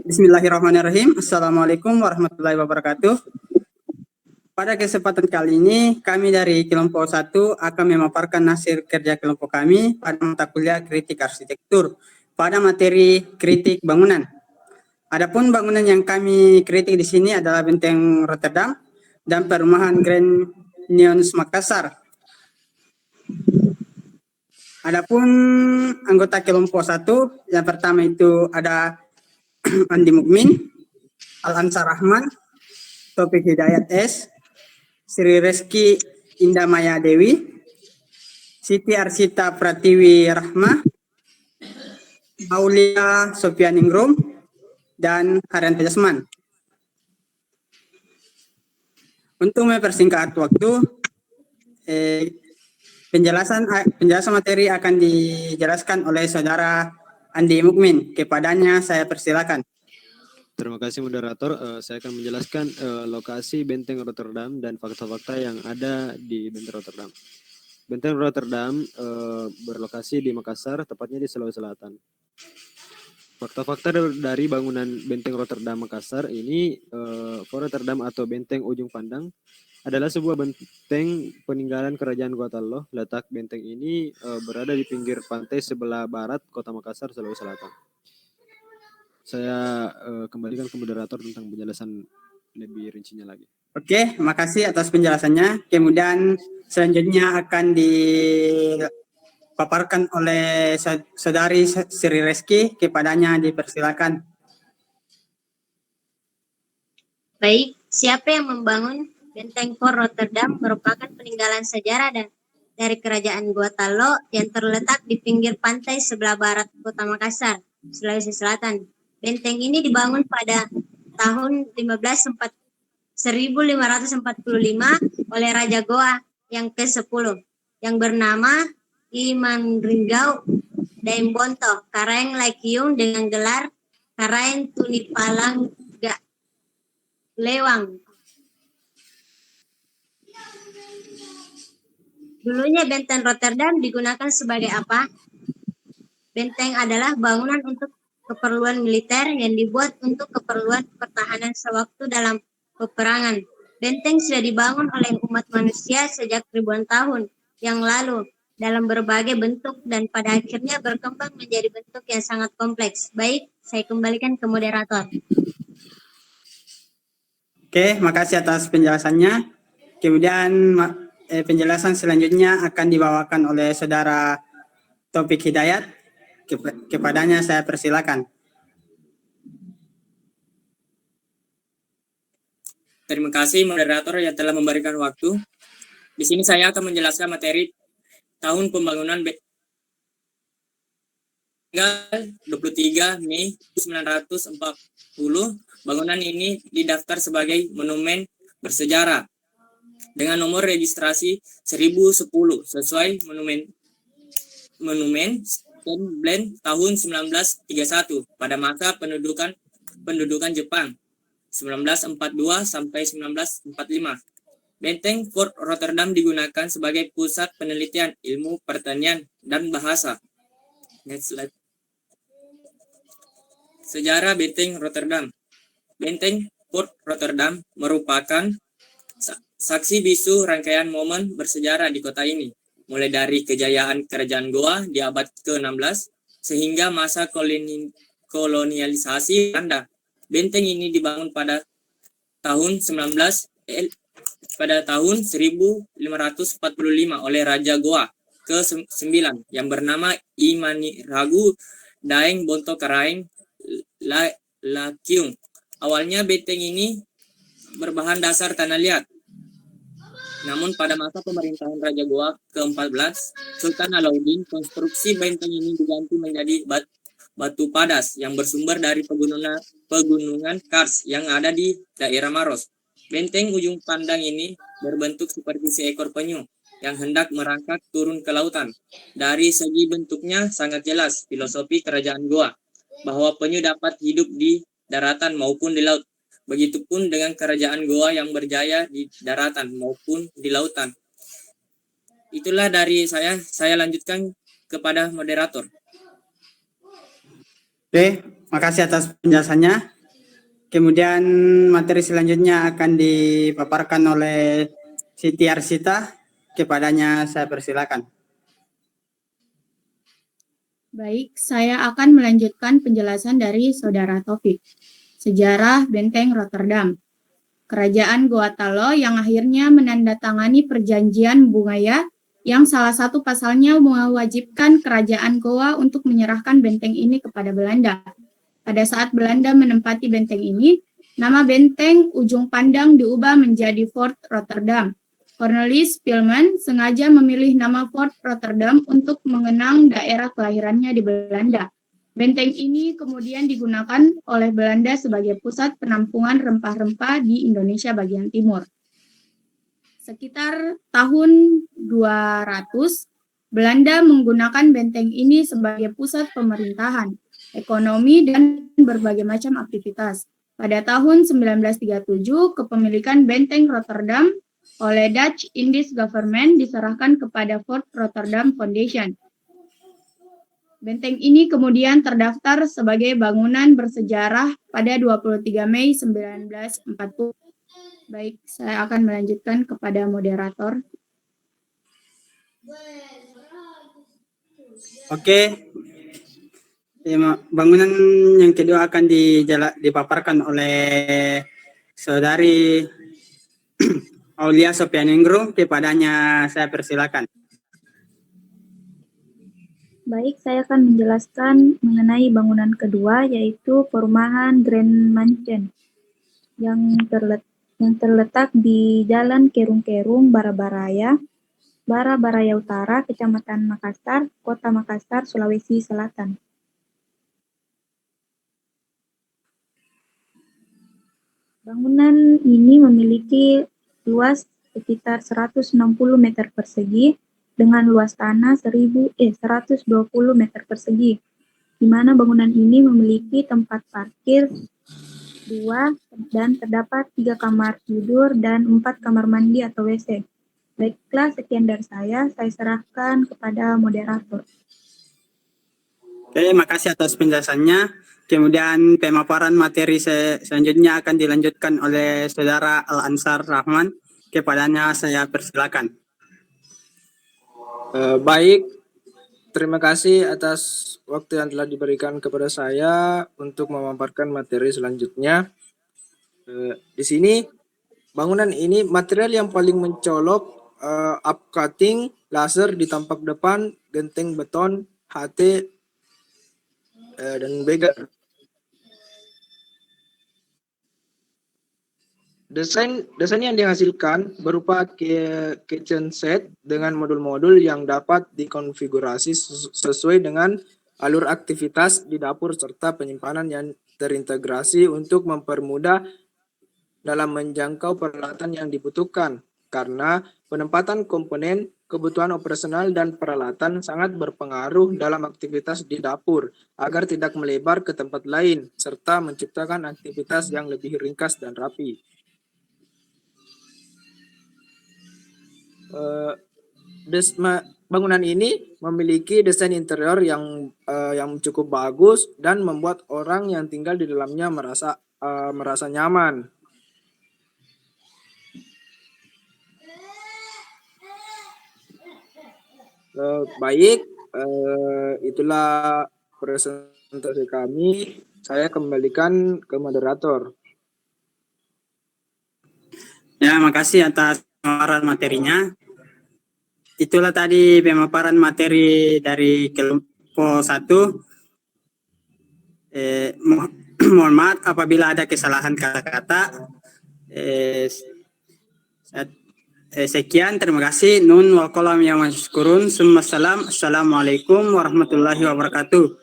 Bismillahirrahmanirrahim. Assalamualaikum warahmatullahi wabarakatuh. Pada kesempatan kali ini, kami dari kelompok 1 akan memaparkan hasil kerja kelompok kami pada mata kuliah kritik arsitektur pada materi kritik bangunan. Adapun bangunan yang kami kritik di sini adalah Benteng Rotterdam dan Perumahan Grand Nyons Makassar. Adapun anggota kelompok 1, yang pertama itu ada Andi Mukmin, Al-Ansar Rahman, Taufik Hidayat S, Sri Reski Indamaya Dewi, Siti Arsita Pratiwi Rahma, Aulia Sofianingrum, dan Harian Jasman. Untuk mempersingkat waktu, penjelasan materi akan dijelaskan oleh saudara Andi Mukmin. Kepadanya saya persilakan. Terima kasih moderator. Saya akan menjelaskan lokasi Benteng Rotterdam dan fakta-fakta yang ada di Benteng Rotterdam. Benteng Rotterdam berlokasi di Makassar, tepatnya di Sulawesi Selatan. Fakta-fakta dari bangunan Benteng Rotterdam Makassar ini, Fort Rotterdam atau Benteng Ujung Pandang adalah sebuah benteng peninggalan Kerajaan Gotalo. Letak benteng ini berada di pinggir pantai sebelah barat Kota Makassar, Sulawesi Selatan. Saya kembalikan ke moderator tentang penjelasan lebih rincinya lagi. Oke, makasih atas penjelasannya. Kemudian selanjutnya akan dipaparkan oleh saudari Sri Reski. Kepadanya dipersilakan. Baik, siapa yang membangun Benteng Fort Rotterdam merupakan peninggalan sejarah dan dari Kerajaan Gotalo yang terletak di pinggir pantai sebelah barat Kota Makassar, Sulawesi Selatan. Benteng ini dibangun pada tahun 1545 oleh Raja Goa yang ke-10 yang bernama Imanringgau Daimbonto Karaeng Laikiung dengan gelar Karaeng Tunipalangga Lewang. Dulunya Benteng Rotterdam digunakan sebagai apa? Benteng adalah bangunan untuk keperluan militer yang dibuat untuk keperluan pertahanan sewaktu dalam peperangan. Benteng sudah dibangun oleh umat manusia sejak ribuan tahun yang lalu dalam berbagai bentuk dan pada akhirnya berkembang menjadi bentuk yang sangat kompleks. Baik, saya kembalikan ke moderator. Oke, makasih atas penjelasannya. Kemudian penjelasan selanjutnya akan dibawakan oleh saudara Taufik Hidayat. Kepadanya saya persilakan. Terima kasih moderator yang telah memberikan waktu. Di sini saya akan menjelaskan materi tahun pembangunan tanggal 23 Mei 1940. Bangunan ini didaftar sebagai monumen bersejarah dengan nomor registrasi 1010 sesuai monumen Blend tahun 1931 pada masa pendudukan Jepang 1942 sampai 1945. Benteng Fort Rotterdam digunakan sebagai pusat penelitian ilmu pertanian dan bahasa. Next slide. Sejarah Benteng Rotterdam. Benteng Fort Rotterdam merupakan saksi bisu rangkaian momen bersejarah di kota ini, mulai dari kejayaan Kerajaan Goa di abad ke-16 sehingga masa kolonialisasi Belanda. Benteng ini dibangun pada tahun 1545 oleh Raja Goa ke-9 yang bernama Imaniragu Daeng Bonto Karaeng Laikiung. Awalnya benteng ini berbahan dasar tanah liat. Namun pada masa pemerintahan Raja Goa ke-14, Sultan Alauddin, konstruksi benteng ini diganti menjadi batu padas yang bersumber dari pegunungan Kars yang ada di daerah Maros. Benteng ujung pandang ini berbentuk seperti seekor penyu yang hendak merangkak turun ke lautan. Dari segi bentuknya sangat jelas filosofi Kerajaan Goa bahwa penyu dapat hidup di daratan maupun di laut. Begitupun dengan Kerajaan Goa yang berjaya di daratan maupun di lautan. Itulah dari saya lanjutkan kepada moderator. Oke, makasih atas penjelasannya. Kemudian materi selanjutnya akan dipaparkan oleh Siti Arsita. Kepadanya saya persilakan. Baik, saya akan melanjutkan penjelasan dari Saudara Taufik. Sejarah Benteng Rotterdam. Kerajaan Goatalo yang akhirnya menandatangani perjanjian Bungaya yang salah satu pasalnya mewajibkan kerajaan Goa untuk menyerahkan benteng ini kepada Belanda. Pada saat Belanda menempati benteng ini, nama benteng ujung pandang diubah menjadi Fort Rotterdam. Cornelis Pilman sengaja memilih nama Fort Rotterdam untuk mengenang daerah kelahirannya di Belanda. Benteng ini kemudian digunakan oleh Belanda sebagai pusat penampungan rempah-rempah di Indonesia bagian timur. Sekitar tahun 200, Belanda menggunakan benteng ini sebagai pusat pemerintahan, ekonomi, dan berbagai macam aktivitas. Pada tahun 1937, kepemilikan benteng Rotterdam oleh Dutch Indies Government diserahkan kepada Fort Rotterdam Foundation. Benteng ini kemudian terdaftar sebagai bangunan bersejarah pada 23 Mei 1940. Baik, saya akan melanjutkan kepada moderator. Oke, bangunan yang kedua akan dipaparkan oleh Saudari Aulia Sopianingrum. Kepadanya saya persilakan. Baik, saya akan menjelaskan mengenai bangunan kedua, yaitu perumahan Grand Mansion yang terletak di Jalan Kerung-Kerung, Barabaraya Utara, Kecamatan Makassar, Kota Makassar, Sulawesi Selatan. Bangunan ini memiliki luas sekitar 160 meter persegi dengan luas tanah 120 meter persegi, di mana bangunan ini memiliki tempat parkir 2 dan terdapat 3 kamar tidur dan 4 kamar mandi atau WC. Baiklah, sekian dari saya serahkan kepada moderator. Oke, makasih atas penjelasannya. Kemudian pemaparan materi selanjutnya akan dilanjutkan oleh Saudara Al-Ansar Rahman. Kepadanya saya persilakan. Baik, terima kasih atas waktu yang telah diberikan kepada saya untuk memaparkan materi selanjutnya. Di sini bangunan ini material yang paling mencolok, upcutting, laser di tampak depan, genteng beton, HT, dan beger. Desain yang dihasilkan berupa kitchen set dengan modul-modul yang dapat dikonfigurasi sesuai dengan alur aktivitas di dapur serta penyimpanan yang terintegrasi untuk mempermudah dalam menjangkau peralatan yang dibutuhkan, karena penempatan komponen, kebutuhan operasional dan peralatan sangat berpengaruh dalam aktivitas di dapur agar tidak melebar ke tempat lain serta menciptakan aktivitas yang lebih ringkas dan rapi. Bangunan ini memiliki desain interior yang cukup bagus dan membuat orang yang tinggal di dalamnya merasa nyaman. Baik, itulah presentasi kami. Saya kembalikan ke moderator. Ya, makasih atas pemaparan materinya. Itulah tadi pemaparan materi dari kelompok 1. Mohon maaf apabila ada kesalahan kata-kata. Sekian, terima kasih. Nun wal qalam ya maskurun. Assalamualaikum warahmatullahi wabarakatuh.